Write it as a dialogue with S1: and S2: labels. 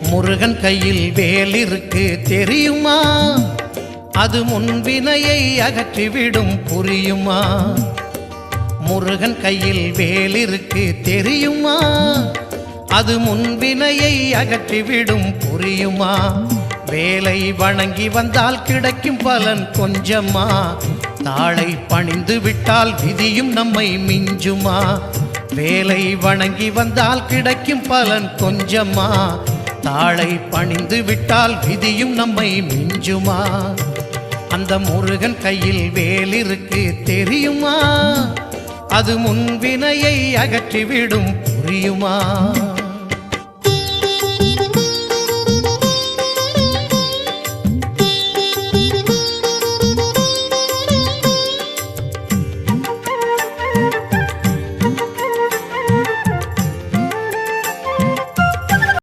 S1: முருகன் கையில் வேல் இருக்கு தெரியுமா? அது முன்வினையை அகற்றிவிடும் புரியுமா? முருகன் கையில் வேல் இருக்கு தெரியுமா? அது முன்வினையை அகற்றிவிடும் புரியுமா? வேலை வணங்கி வந்தால் கிடைக்கும் பலன் கொஞ்சமா? தாளை பணிந்து விட்டால் விதியும் நம்மை மிஞ்சுமா? வேலை வணங்கி வந்தால் கிடைக்கும் பலன் கொஞ்சமா? தாளை பணிந்து விட்டால் விதியும் நம்மை மிஞ்சுமா? அந்த முருகன் கையில் வேல் இருக்கு தெரியுமா? அது முன்வினையை அகற்றிவிடும் புரியுமா?